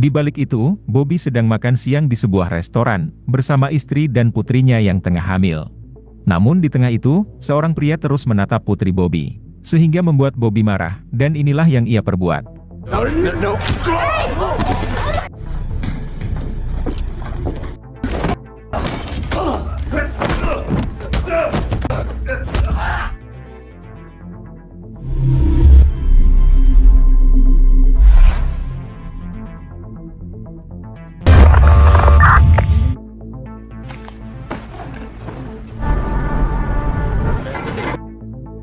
Di balik itu, Bobby sedang makan siang di sebuah restoran, bersama istri dan putrinya yang tengah hamil. Namun di tengah itu, seorang pria terus menatap putri Bobby, sehingga membuat Bobby marah, dan inilah yang ia perbuat. No.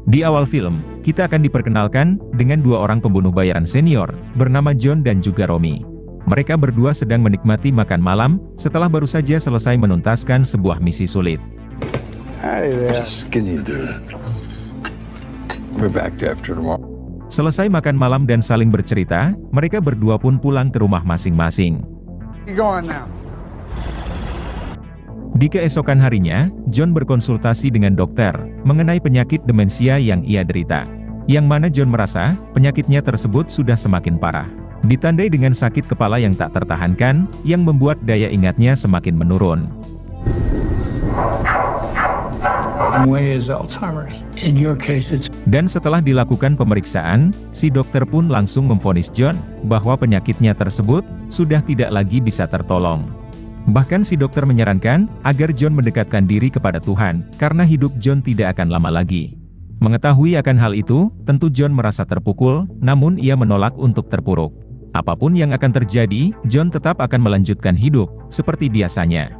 Di awal film, kita akan diperkenalkan dengan dua orang pembunuh bayaran senior, bernama John dan juga Romy. Mereka berdua sedang menikmati makan malam, setelah baru saja selesai menuntaskan sebuah misi sulit. Selesai makan malam dan saling bercerita, mereka berdua pun pulang ke rumah masing-masing. Di keesokan harinya, John berkonsultasi dengan dokter mengenai penyakit demensia yang ia derita. Yang mana John merasa, penyakitnya tersebut sudah semakin parah. Ditandai dengan sakit kepala yang tak tertahankan, yang membuat daya ingatnya semakin menurun. Dan setelah dilakukan pemeriksaan, si dokter pun langsung memvonis John bahwa penyakitnya tersebut sudah tidak lagi bisa tertolong. Bahkan si dokter menyarankan agar John mendekatkan diri kepada Tuhan, karena hidup John tidak akan lama lagi. Mengetahui akan hal itu, tentu John merasa terpukul, namun ia menolak untuk terpuruk. Apapun yang akan terjadi, John tetap akan melanjutkan hidup seperti biasanya.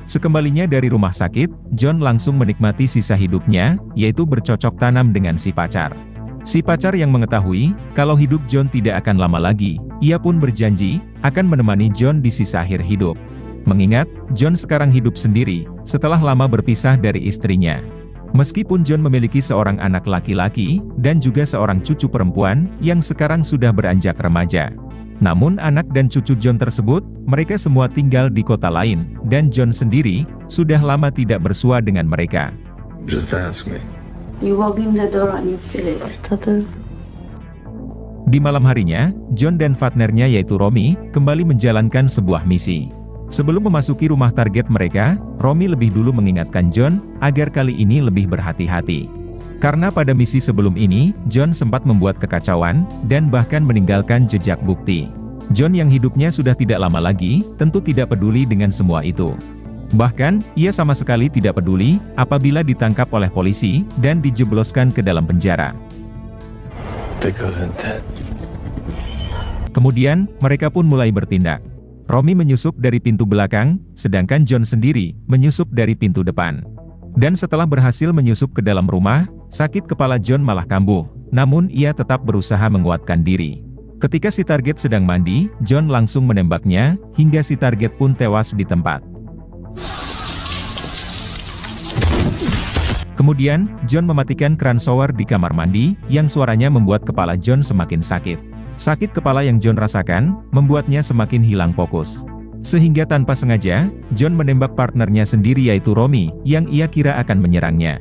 Sekembalinya dari rumah sakit, John langsung menikmati sisa hidupnya, yaitu bercocok tanam dengan si pacar. Si pacar yang mengetahui kalau hidup John tidak akan lama lagi, ia pun berjanji akan menemani John di sisa akhir hidup. Mengingat, John sekarang hidup sendiri, setelah lama berpisah dari istrinya. Meskipun John memiliki seorang anak laki-laki, dan juga seorang cucu perempuan, yang sekarang sudah beranjak remaja. Namun anak dan cucu John tersebut, mereka semua tinggal di kota lain, dan John sendiri, sudah lama tidak bersua dengan mereka. Di malam harinya, John dan partnernya yaitu Romy, kembali menjalankan sebuah misi. Sebelum memasuki rumah target mereka, Romy lebih dulu mengingatkan John, agar kali ini lebih berhati-hati. Karena pada misi sebelum ini, John sempat membuat kekacauan, dan bahkan meninggalkan jejak bukti. John yang hidupnya sudah tidak lama lagi, tentu tidak peduli dengan semua itu. Bahkan, ia sama sekali tidak peduli apabila ditangkap oleh polisi dan dijebloskan ke dalam penjara. Kemudian, mereka pun mulai bertindak. Romy menyusup dari pintu belakang, sedangkan John sendiri menyusup dari pintu depan. Dan setelah berhasil menyusup ke dalam rumah, sakit kepala John malah kambuh, namun ia tetap berusaha menguatkan diri. Ketika si target sedang mandi, John langsung menembaknya, hingga si target pun tewas di tempat. Kemudian, John mematikan keran shower di kamar mandi, yang suaranya membuat kepala John semakin sakit. Sakit kepala yang John rasakan, membuatnya semakin hilang fokus. Sehingga tanpa sengaja, John menembak partnernya sendiri yaitu Romy, yang ia kira akan menyerangnya.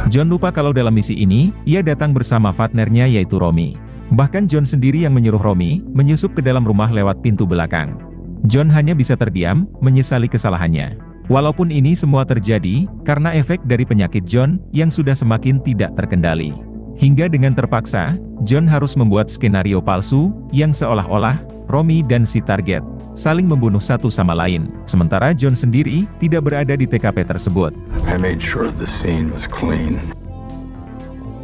John lupa kalau dalam misi ini, ia datang bersama partnernya yaitu Romy. Bahkan John sendiri yang menyuruh Romy, menyusup ke dalam rumah lewat pintu belakang. John hanya bisa terdiam, menyesali kesalahannya. Walaupun ini semua terjadi, karena efek dari penyakit John, yang sudah semakin tidak terkendali. Hingga dengan terpaksa, John harus membuat skenario palsu, yang seolah-olah, Romy dan si target, saling membunuh satu sama lain. Sementara John sendiri, tidak berada di TKP tersebut.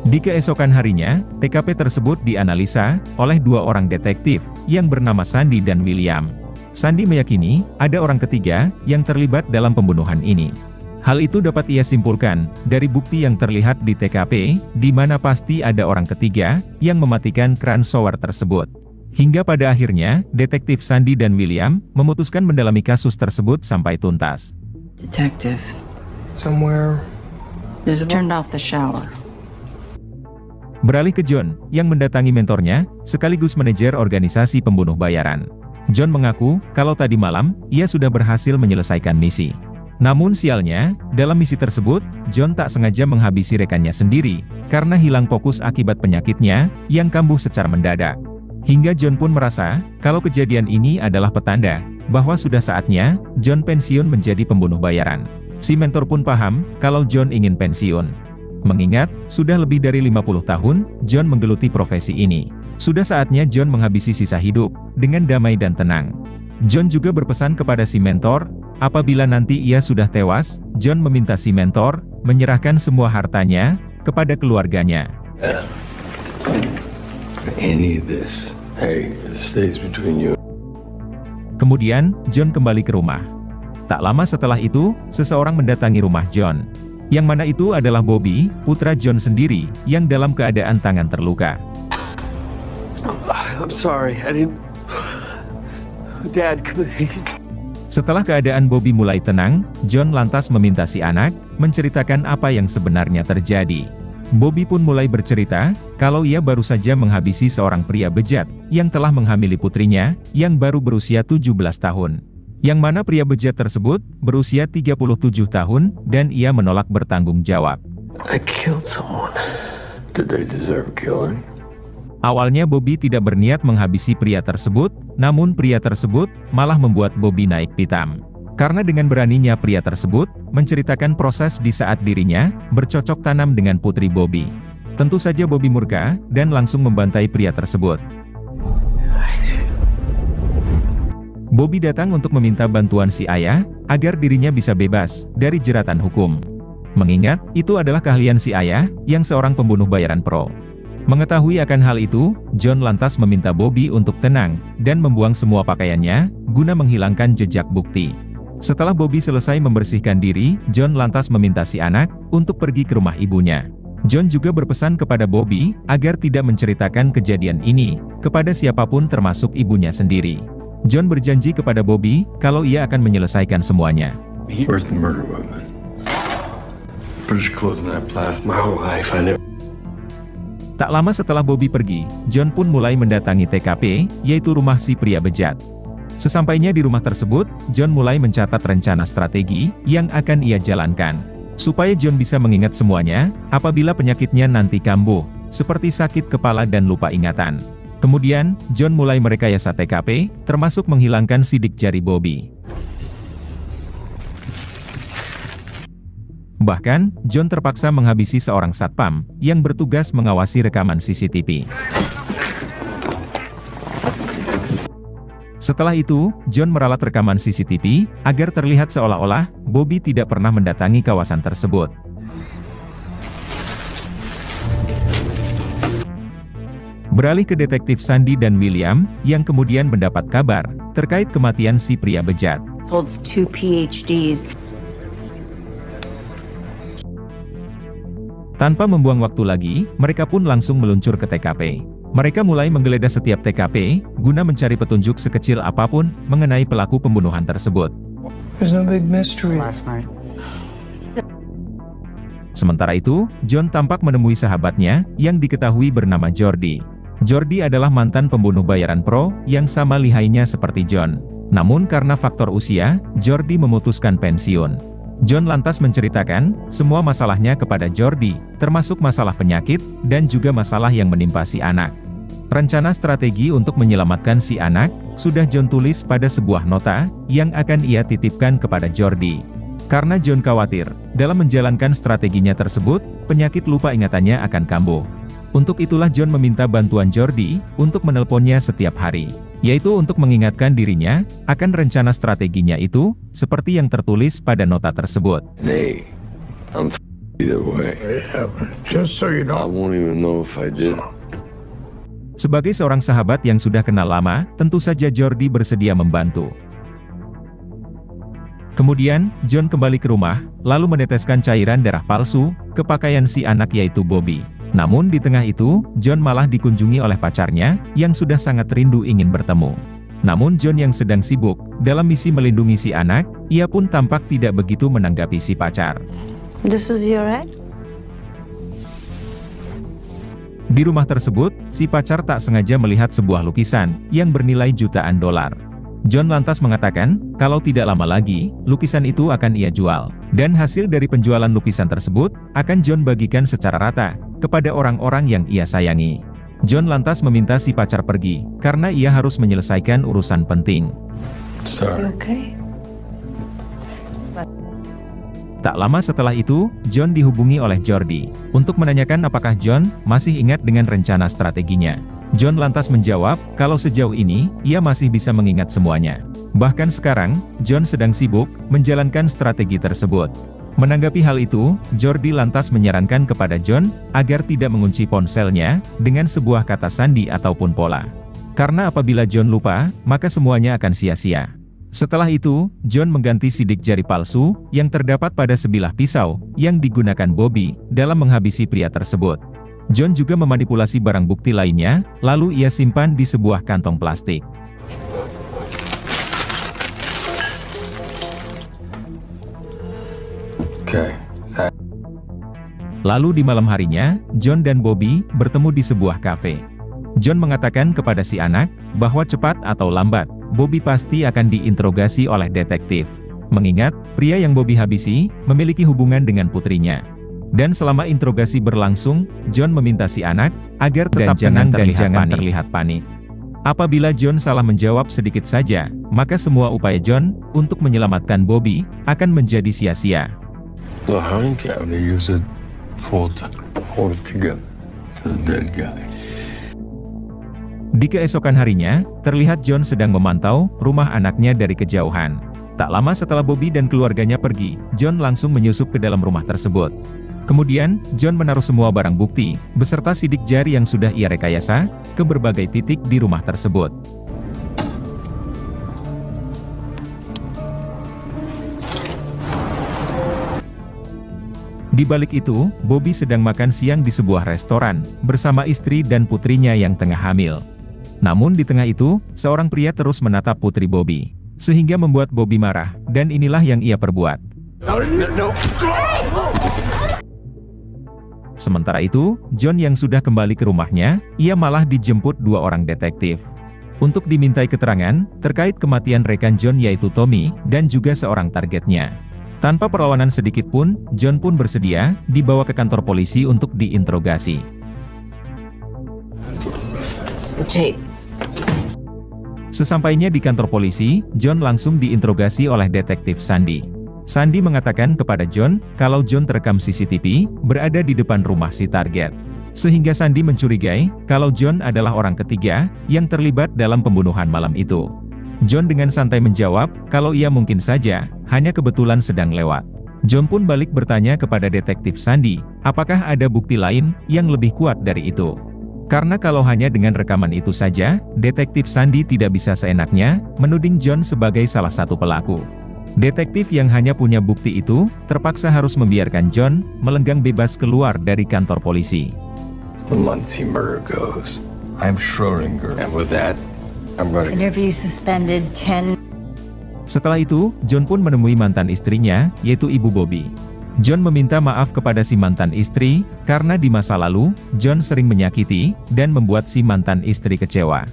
Di keesokan harinya, TKP tersebut dianalisa, oleh dua orang detektif, yang bernama Sandy dan William. Sandy meyakini, ada orang ketiga, yang terlibat dalam pembunuhan ini. Hal itu dapat ia simpulkan, dari bukti yang terlihat di TKP, di mana pasti ada orang ketiga, yang mematikan keran shower tersebut. Hingga pada akhirnya, detektif Sandy dan William, memutuskan mendalami kasus tersebut sampai tuntas. Detective, turned off the shower. Beralih ke John, yang mendatangi mentornya, sekaligus manajer organisasi pembunuh bayaran. John mengaku, kalau tadi malam, ia sudah berhasil menyelesaikan misi. Namun sialnya, dalam misi tersebut, John tak sengaja menghabisi rekannya sendiri, karena hilang fokus akibat penyakitnya, yang kambuh secara mendadak. Hingga John pun merasa, kalau kejadian ini adalah petanda, bahwa sudah saatnya, John pensiun menjadi pembunuh bayaran. Si mentor pun paham, kalau John ingin pensiun. Mengingat, sudah lebih dari 50 tahun, John menggeluti profesi ini. Sudah saatnya John menghabisi sisa hidup, dengan damai dan tenang. John juga berpesan kepada si mentor, apabila nanti ia sudah tewas, John meminta si mentor, menyerahkan semua hartanya, kepada keluarganya. Any of this, hey, it stays between you. Kemudian, John kembali ke rumah. Tak lama setelah itu, seseorang mendatangi rumah John. Yang mana itu adalah Bobby, putra John sendiri, yang dalam keadaan tangan terluka. I'm sorry, I didn't... Dad, come on. Setelah keadaan Bobby mulai tenang, John lantas meminta si anak, menceritakan apa yang sebenarnya terjadi. Bobby pun mulai bercerita, kalau ia baru saja menghabisi seorang pria bejat, yang telah menghamili putrinya, yang baru berusia 17 tahun. Yang mana pria bejat tersebut, berusia 37 tahun, dan ia menolak bertanggung jawab. I killed someone. Did they deserve killing? Awalnya Bobby tidak berniat menghabisi pria tersebut, namun pria tersebut, malah membuat Bobby naik pitam. Karena dengan beraninya pria tersebut, menceritakan proses di saat dirinya, bercocok tanam dengan putri Bobby. Tentu saja Bobby murka, dan langsung membantai pria tersebut. Bobby datang untuk meminta bantuan si ayah, agar dirinya bisa bebas, dari jeratan hukum. Mengingat, itu adalah keahlian si ayah, yang seorang pembunuh bayaran pro. Mengetahui akan hal itu, John lantas meminta Bobby untuk tenang, dan membuang semua pakaiannya, guna menghilangkan jejak bukti. Setelah Bobby selesai membersihkan diri, John lantas meminta si anak, untuk pergi ke rumah ibunya. John juga berpesan kepada Bobby, agar tidak menceritakan kejadian ini, kepada siapapun termasuk ibunya sendiri. John berjanji kepada Bobby, kalau ia akan menyelesaikan semuanya. Where's the murder weapon? Put your clothes in that plastic. My whole life, I never... Tak lama setelah Bobby pergi, John pun mulai mendatangi TKP, yaitu rumah si pria bejat. Sesampainya di rumah tersebut, John mulai mencatat rencana strategi, yang akan ia jalankan. Supaya John bisa mengingat semuanya, apabila penyakitnya nanti kambuh, seperti sakit kepala dan lupa ingatan. Kemudian, John mulai merekayasa TKP, termasuk menghilangkan sidik jari Bobby. Bahkan, John terpaksa menghabisi seorang satpam, yang bertugas mengawasi rekaman CCTV. Setelah itu, John meralat rekaman CCTV, agar terlihat seolah-olah, Bobby tidak pernah mendatangi kawasan tersebut. Beralih ke detektif Sandy dan William, yang kemudian mendapat kabar, terkait kematian si pria bejat. Holds 2 PhDs. Tanpa membuang waktu lagi, mereka pun langsung meluncur ke TKP. Mereka mulai menggeledah setiap TKP, guna mencari petunjuk sekecil apapun, mengenai pelaku pembunuhan tersebut. There's no big mystery. Sementara itu, John tampak menemui sahabatnya, yang diketahui bernama Jordi. Jordi adalah mantan pembunuh bayaran pro, yang sama lihainya seperti John. Namun karena faktor usia, Jordi memutuskan pensiun. John lantas menceritakan, semua masalahnya kepada Jordi, termasuk masalah penyakit, dan juga masalah yang menimpa si anak. Rencana strategi untuk menyelamatkan si anak, sudah John tulis pada sebuah nota, yang akan ia titipkan kepada Jordi. Karena John khawatir, dalam menjalankan strateginya tersebut, penyakit lupa ingatannya akan kambuh. Untuk itulah John meminta bantuan Jordi, untuk menelponnya setiap hari. Yaitu untuk mengingatkan dirinya, akan rencana strateginya itu, seperti yang tertulis pada nota tersebut. Hey, I'm either way. Yeah, just so you I know. won't even know if I did. Sebagai seorang sahabat yang sudah kenal lama, tentu saja Jordi bersedia membantu. Kemudian, John kembali ke rumah, lalu meneteskan cairan darah palsu, ke pakaian si anak yaitu Bobby. Namun di tengah itu, John malah dikunjungi oleh pacarnya, yang sudah sangat rindu ingin bertemu. Namun John yang sedang sibuk, dalam misi melindungi si anak, ia pun tampak tidak begitu menanggapi si pacar. This is your egg? Di rumah tersebut, si pacar tak sengaja melihat sebuah lukisan, yang bernilai jutaan dolar. John lantas mengatakan, kalau tidak lama lagi, lukisan itu akan ia jual. Dan hasil dari penjualan lukisan tersebut, akan John bagikan secara rata, kepada orang-orang yang ia sayangi. John lantas meminta si pacar pergi, karena ia harus menyelesaikan urusan penting. Sorry. Okay. Tak lama setelah itu, John dihubungi oleh Jordi, untuk menanyakan apakah John masih ingat dengan rencana strateginya. John lantas menjawab, kalau sejauh ini, ia masih bisa mengingat semuanya. Bahkan sekarang, John sedang sibuk, menjalankan strategi tersebut. Menanggapi hal itu, Jordi lantas menyarankan kepada John, agar tidak mengunci ponselnya, dengan sebuah kata sandi ataupun pola. Karena apabila John lupa, maka semuanya akan sia-sia. Setelah itu, John mengganti sidik jari palsu, yang terdapat pada sebilah pisau, yang digunakan Bobby, dalam menghabisi pria tersebut. John juga memanipulasi barang bukti lainnya, lalu ia simpan di sebuah kantong plastik. Okay. Lalu di malam harinya, John dan Bobby bertemu di sebuah kafe. John mengatakan kepada si anak, bahwa cepat atau lambat, Bobby pasti akan diinterogasi oleh detektif. Mengingat, pria yang Bobby habisi, memiliki hubungan dengan putrinya. Dan selama interogasi berlangsung, John meminta si anak, agar tetap tenang dan jangan terlihat panik. Apabila John salah menjawab sedikit saja, maka semua upaya John, untuk menyelamatkan Bobby, akan menjadi sia-sia. The hunting camp, they use it full time, hold it together to the dead guy. Di keesokan harinya, terlihat John sedang memantau rumah anaknya dari kejauhan. Tak lama setelah Bobby dan keluarganya pergi, John langsung menyusup ke dalam rumah tersebut. Kemudian, John menaruh semua barang bukti, beserta sidik jari yang sudah ia rekayasa, ke berbagai titik di rumah tersebut. Di balik itu, Bobby sedang makan siang di sebuah restoran, bersama istri dan putrinya yang tengah hamil. Namun di tengah itu, seorang pria terus menatap putri Bobby, sehingga membuat Bobby marah, dan inilah yang ia perbuat. Sementara itu, John yang sudah kembali ke rumahnya, ia malah dijemput dua orang detektif. Untuk dimintai keterangan, terkait kematian rekan John yaitu Tommy, dan juga seorang targetnya. Tanpa perlawanan sedikit pun, John pun bersedia, dibawa ke kantor polisi untuk diinterogasi. Sesampainya di kantor polisi, John langsung diinterogasi oleh detektif Sandy. Sandy mengatakan kepada John, kalau John terekam CCTV, berada di depan rumah si target. Sehingga Sandy mencurigai, kalau John adalah orang ketiga, yang terlibat dalam pembunuhan malam itu. John dengan santai menjawab, kalau ia mungkin saja, hanya kebetulan sedang lewat. John pun balik bertanya kepada detektif Sandy, apakah ada bukti lain, yang lebih kuat dari itu? Karena kalau hanya dengan rekaman itu saja, detektif Sandy tidak bisa seenaknya, menuding John sebagai salah satu pelaku. Detektif yang hanya punya bukti itu, terpaksa harus membiarkan John, melenggang bebas keluar dari kantor polisi. The Muncie murder goes, I'm Schrödinger, and with that, I'm going to... Interview suspended 10. Setelah itu, John pun menemui mantan istrinya, yaitu ibu Bobby. John meminta maaf kepada si mantan istri, karena di masa lalu, John sering menyakiti, dan membuat si mantan istri kecewa.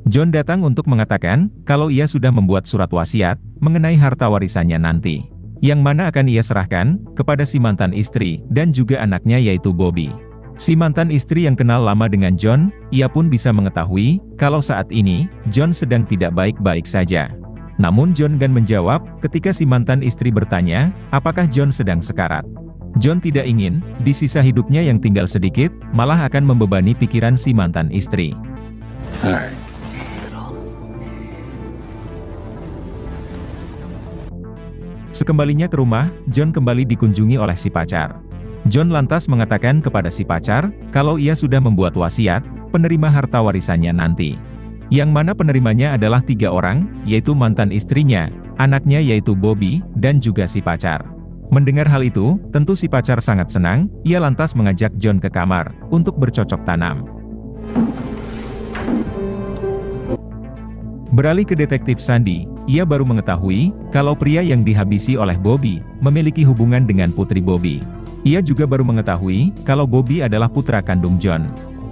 John datang untuk mengatakan, kalau ia sudah membuat surat wasiat, mengenai harta warisannya nanti. Yang mana akan ia serahkan, kepada si mantan istri, dan juga anaknya yaitu Bobby. Si mantan istri yang kenal lama dengan John, ia pun bisa mengetahui, kalau saat ini, John sedang tidak baik-baik saja. Namun John enggan menjawab, ketika si mantan istri bertanya, apakah John sedang sekarat. John tidak ingin, di sisa hidupnya yang tinggal sedikit, malah akan membebani pikiran si mantan istri. Alright. Sekembalinya ke rumah, John kembali dikunjungi oleh si pacar. John lantas mengatakan kepada si pacar, kalau ia sudah membuat wasiat, penerima harta warisannya nanti. Yang mana penerimanya adalah 3 orang, yaitu mantan istrinya, anaknya yaitu Bobby, dan juga si pacar. Mendengar hal itu, tentu si pacar sangat senang, ia lantas mengajak John ke kamar, untuk bercocok tanam. Beralih ke detektif Sandy, ia baru mengetahui, kalau pria yang dihabisi oleh Bobby, memiliki hubungan dengan putri Bobby. Ia juga baru mengetahui, kalau Bobby adalah putra kandung John.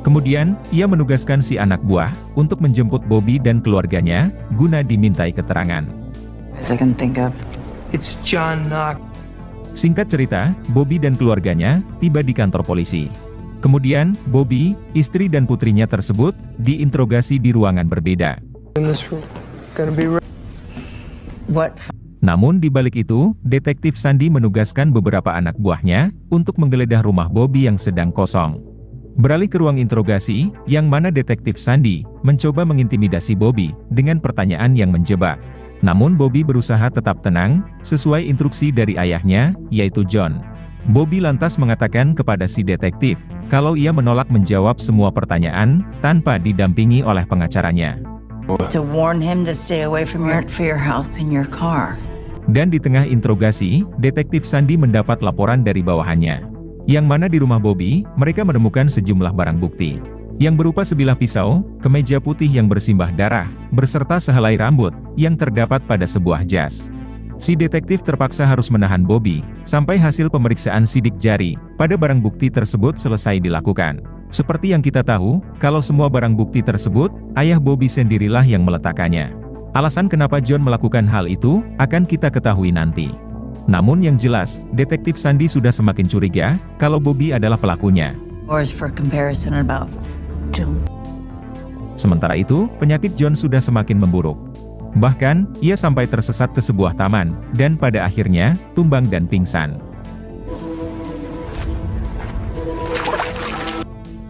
Kemudian, ia menugaskan si anak buah untuk menjemput Bobby dan keluarganya guna dimintai keterangan. As I can think of. It's John Knox. Singkat cerita, Bobby dan keluarganya tiba di kantor polisi. Kemudian, Bobby, istri dan putrinya tersebut diinterogasi di ruangan berbeda. In this room. Gonna be What? Namun di balik itu, detektif Sandy menugaskan beberapa anak buahnya untuk menggeledah rumah Bobby yang sedang kosong. Beralih ke ruang interogasi, yang mana detektif Sandy mencoba mengintimidasi Bobby dengan pertanyaan yang menjebak. Namun Bobby berusaha tetap tenang, sesuai instruksi dari ayahnya, yaitu John. Bobby lantas mengatakan kepada si detektif, kalau ia menolak menjawab semua pertanyaan, tanpa didampingi oleh pengacaranya. To warn him to stay away from your house and your car. Dan di tengah interogasi, detektif Sandy mendapat laporan dari bawahannya. Yang mana di rumah Bobby, mereka menemukan sejumlah barang bukti. Yang berupa sebilah pisau, kemeja putih yang bersimbah darah, beserta sehelai rambut, yang terdapat pada sebuah jas. Si detektif terpaksa harus menahan Bobby, sampai hasil pemeriksaan sidik jari, pada barang bukti tersebut selesai dilakukan. Seperti yang kita tahu, kalau semua barang bukti tersebut, ayah Bobby sendirilah yang meletakkannya. Alasan kenapa John melakukan hal itu, akan kita ketahui nanti. Namun yang jelas, detektif Sandy sudah semakin curiga, kalau Bobby adalah pelakunya. For comparison about John. Sementara itu, penyakit John sudah semakin memburuk. Bahkan, ia sampai tersesat ke sebuah taman, dan pada akhirnya, tumbang dan pingsan.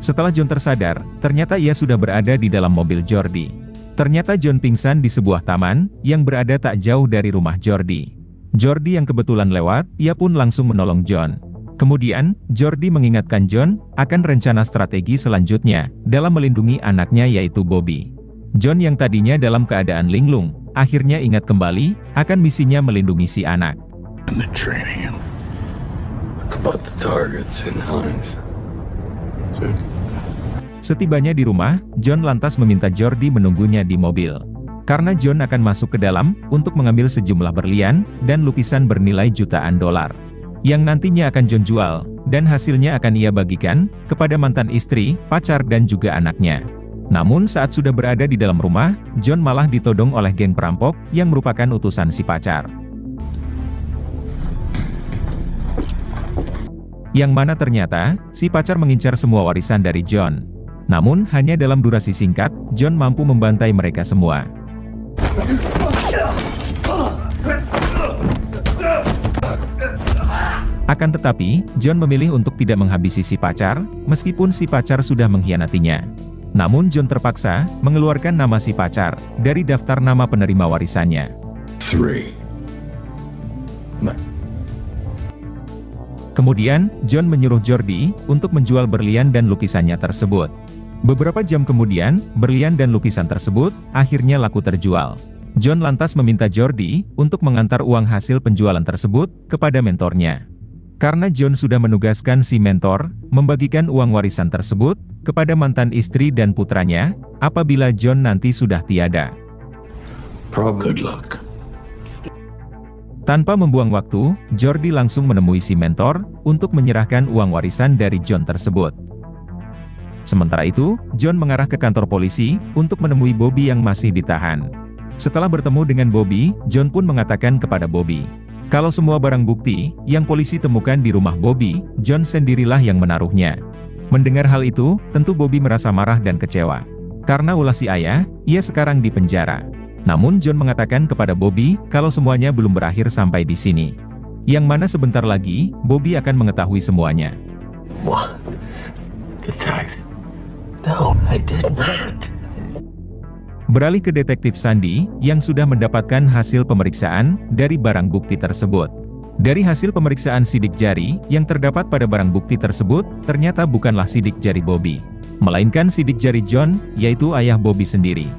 Setelah John tersadar, ternyata ia sudah berada di dalam mobil Jordi. Ternyata John pingsan di sebuah taman, yang berada tak jauh dari rumah Jordi. Jordi yang kebetulan lewat, ia pun langsung menolong John. Kemudian, Jordi mengingatkan John akan rencana strategi selanjutnya dalam melindungi anaknya yaitu Bobby. John yang tadinya dalam keadaan linglung, akhirnya ingat kembali akan misinya melindungi si anak. And the training. What about the targets and lines? Setibanya di rumah, John lantas meminta Jordi menunggunya di mobil. Karena John akan masuk ke dalam untuk mengambil sejumlah berlian dan lukisan bernilai jutaan dolar. Yang nantinya akan John jual, dan hasilnya akan ia bagikan kepada mantan istri, pacar dan juga anaknya. Namun saat sudah berada di dalam rumah, John malah ditodong oleh geng perampok yang merupakan utusan si pacar. Yang mana ternyata, si pacar mengincar semua warisan dari John. Namun hanya dalam durasi singkat, John mampu membantai mereka semua. Akan tetapi, John memilih untuk tidak menghabisi si pacar, meskipun si pacar sudah mengkhianatinya. Namun John terpaksa mengeluarkan nama si pacar dari daftar nama penerima warisannya. 3. Kemudian, John menyuruh Jordi untuk menjual berlian dan lukisannya tersebut. Beberapa jam kemudian, berlian dan lukisan tersebut akhirnya laku terjual. John lantas meminta Jordi untuk mengantar uang hasil penjualan tersebut kepada mentornya. Karena John sudah menugaskan si mentor membagikan uang warisan tersebut kepada mantan istri dan putranya apabila John nanti sudah tiada. Good luck. Tanpa membuang waktu, Jordi langsung menemui si mentor untuk menyerahkan uang warisan dari John tersebut. Sementara itu, John mengarah ke kantor polisi untuk menemui Bobby yang masih ditahan. Setelah bertemu dengan Bobby, John pun mengatakan kepada Bobby, kalau semua barang bukti yang polisi temukan di rumah Bobby, John sendirilah yang menaruhnya. Mendengar hal itu, tentu Bobby merasa marah dan kecewa. Karena ulah si ayah, ia sekarang di penjara. Namun John mengatakan kepada Bobby kalau semuanya belum berakhir sampai di sini. Yang mana sebentar lagi, Bobby akan mengetahui semuanya. What? The tax? No, I did not. Beralih ke detektif Sandy, yang sudah mendapatkan hasil pemeriksaan dari barang bukti tersebut. Dari hasil pemeriksaan sidik jari, yang terdapat pada barang bukti tersebut, ternyata bukanlah sidik jari Bobby, melainkan sidik jari John, yaitu ayah Bobby sendiri.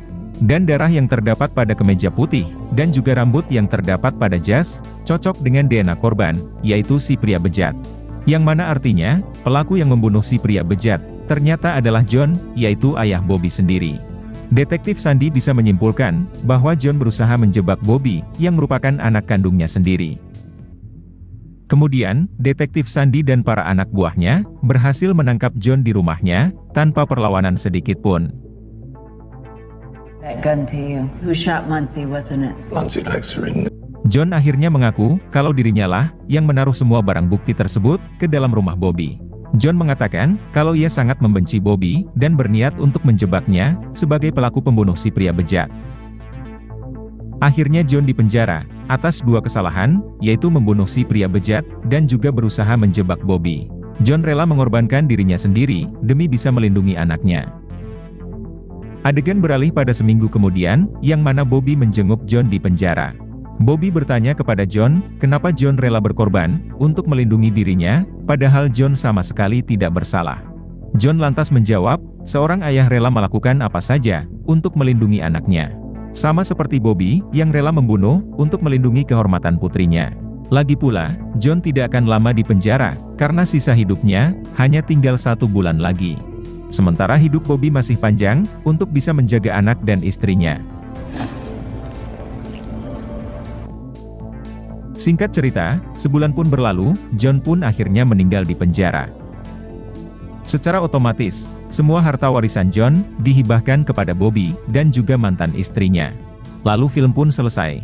Dan darah yang terdapat pada kemeja putih, dan juga rambut yang terdapat pada jas, cocok dengan DNA korban, yaitu si pria bejat. Yang mana artinya, pelaku yang membunuh si pria bejat, ternyata adalah John, yaitu ayah Bobby sendiri. Detektif Sandy bisa menyimpulkan bahwa John berusaha menjebak Bobby yang merupakan anak kandungnya sendiri. Kemudian, detektif Sandy dan para anak buahnya berhasil menangkap John di rumahnya tanpa perlawanan sedikit pun. That gun to you. Who shot Muncie, wasn't it? Muncie likes to read. John akhirnya mengaku kalau dirinya lah yang menaruh semua barang bukti tersebut ke dalam rumah Bobby. John mengatakan kalau ia sangat membenci Bobby dan berniat untuk menjebaknya sebagai pelaku pembunuh si pria bejat. Akhirnya John dipenjara atas 2 kesalahan, yaitu membunuh si pria bejat dan juga berusaha menjebak Bobby. John rela mengorbankan dirinya sendiri demi bisa melindungi anaknya. Adegan beralih pada seminggu kemudian, yang mana Bobby menjenguk John di penjara. Bobby bertanya kepada John, kenapa John rela berkorban untuk melindungi dirinya, padahal John sama sekali tidak bersalah. John lantas menjawab, seorang ayah rela melakukan apa saja untuk melindungi anaknya. Sama seperti Bobby yang rela membunuh untuk melindungi kehormatan putrinya. Lagi pula, John tidak akan lama di penjara, karena sisa hidupnya hanya tinggal 1 bulan lagi. Sementara hidup Bobby masih panjang untuk bisa menjaga anak dan istrinya. Singkat cerita, sebulan pun berlalu, John pun akhirnya meninggal di penjara. Secara otomatis, semua harta warisan John dihibahkan kepada Bobby dan juga mantan istrinya. Lalu film pun selesai.